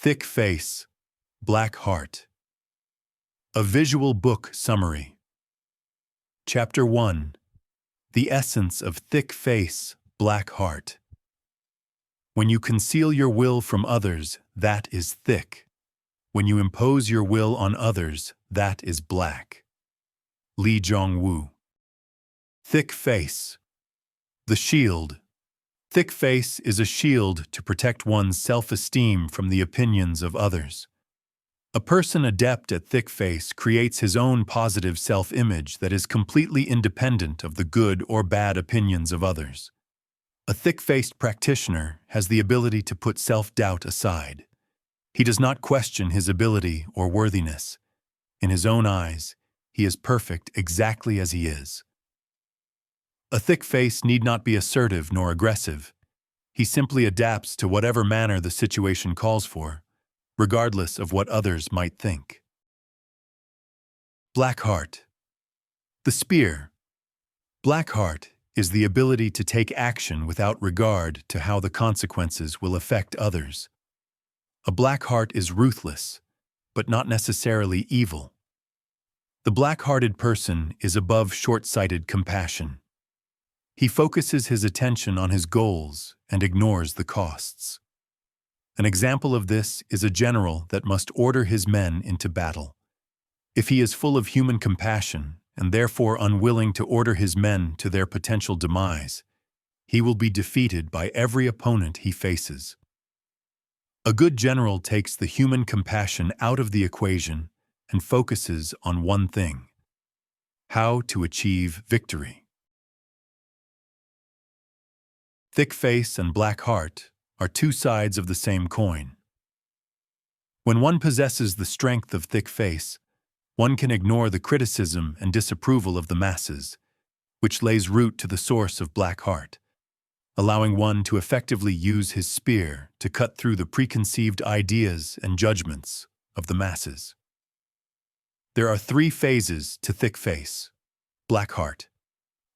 Thick face, black heart. A visual book summary. Chapter 1. The essence of thick face, black heart. When you conceal your will from others, that is thick. When you impose your will on others, that is black. Lee Jong-woo. Thick face. The shield. Thick face is a shield to protect one's self-esteem from the opinions of others. A person adept at thick face creates his own positive self-image that is completely independent of the good or bad opinions of others. A thick-faced practitioner has the ability to put self-doubt aside. He does not question his ability or worthiness. In his own eyes, he is perfect exactly as he is. A thick face need not be assertive nor aggressive. He simply adapts to whatever manner the situation calls for, regardless of what others might think. Black heart. The spear. Black heart is the ability to take action without regard to how the consequences will affect others. A black heart is ruthless, but not necessarily evil. The black-hearted person is above short-sighted compassion. He focuses his attention on his goals and ignores the costs. An example of this is a general that must order his men into battle. If he is full of human compassion and therefore unwilling to order his men to their potential demise, he will be defeated by every opponent he faces. A good general takes the human compassion out of the equation and focuses on one thing: how to achieve victory. Thick face and black heart are two sides of the same coin. When one possesses the strength of thick face, one can ignore the criticism and disapproval of the masses, which lays root to the source of black heart, allowing one to effectively use his spear to cut through the preconceived ideas and judgments of the masses. There are 3 phases to thick face, black heart.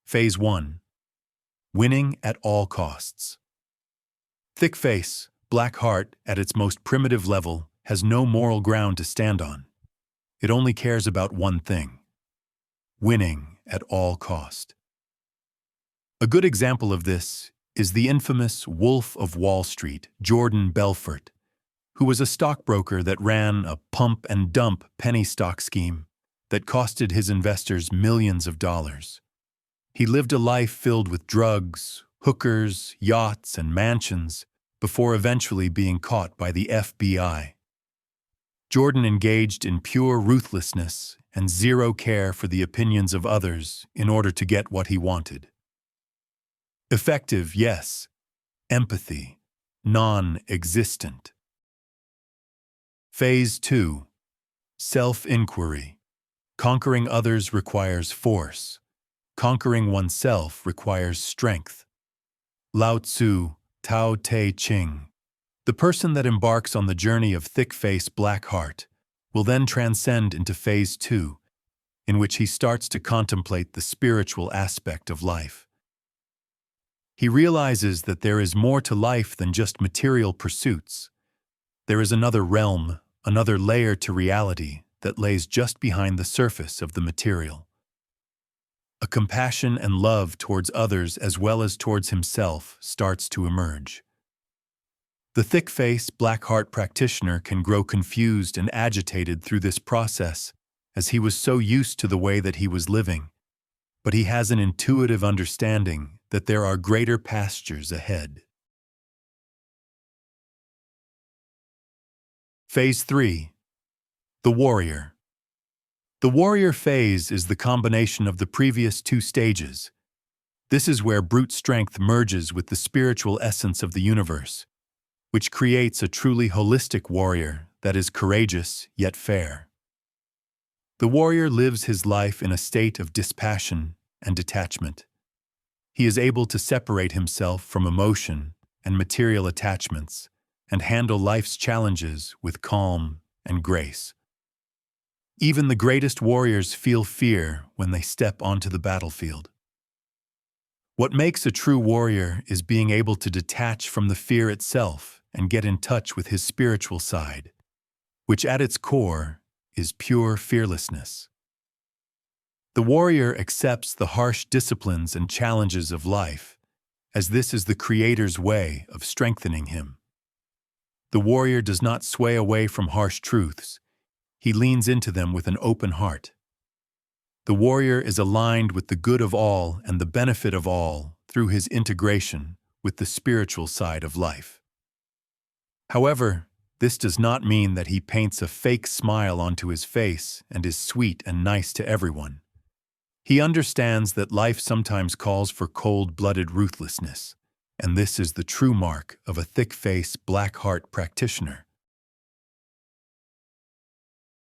Phase 1. Winning at all costs. Thick face, black heart, at its most primitive level, has no moral ground to stand on. It only cares about one thing: winning at all cost. A good example of this is the infamous Wolf of Wall Street, Jordan Belfort, who was a stockbroker that ran a pump-and-dump penny stock scheme that costed his investors millions of dollars. He lived a life filled with drugs, hookers, yachts, and mansions before eventually being caught by the FBI. Jordan engaged in pure ruthlessness and zero care for the opinions of others in order to get what he wanted. Effective, yes. Empathy, non-existent. Phase 2. Self-inquiry. Conquering others requires force. Conquering oneself requires strength. Lao Tzu, Tao Te Ching. The person that embarks on the journey of thick face, black heart will then transcend into phase 2, in which he starts to contemplate the spiritual aspect of life. He realizes that there is more to life than just material pursuits. There is another realm, another layer to reality that lays just behind the surface of the material. A compassion and love towards others as well as towards himself starts to emerge. The thick face, black heart practitioner can grow confused and agitated through this process as he was so used to the way that he was living, but he has an intuitive understanding that there are greater pastures ahead. Phase 3. The warrior. The warrior phase is the combination of the previous 2 stages. This is where brute strength merges with the spiritual essence of the universe, which creates a truly holistic warrior that is courageous yet fair. The warrior lives his life in a state of dispassion and detachment. He is able to separate himself from emotion and material attachments and handle life's challenges with calm and grace. Even the greatest warriors feel fear when they step onto the battlefield. What makes a true warrior is being able to detach from the fear itself and get in touch with his spiritual side, which at its core is pure fearlessness. The warrior accepts the harsh disciplines and challenges of life, as this is the Creator's way of strengthening him. The warrior does not sway away from harsh truths. He leans into them with an open heart. The warrior is aligned with the good of all and the benefit of all through his integration with the spiritual side of life. However, this does not mean that he paints a fake smile onto his face and is sweet and nice to everyone. He understands that life sometimes calls for cold-blooded ruthlessness, and this is the true mark of a thick-face, black heart practitioner.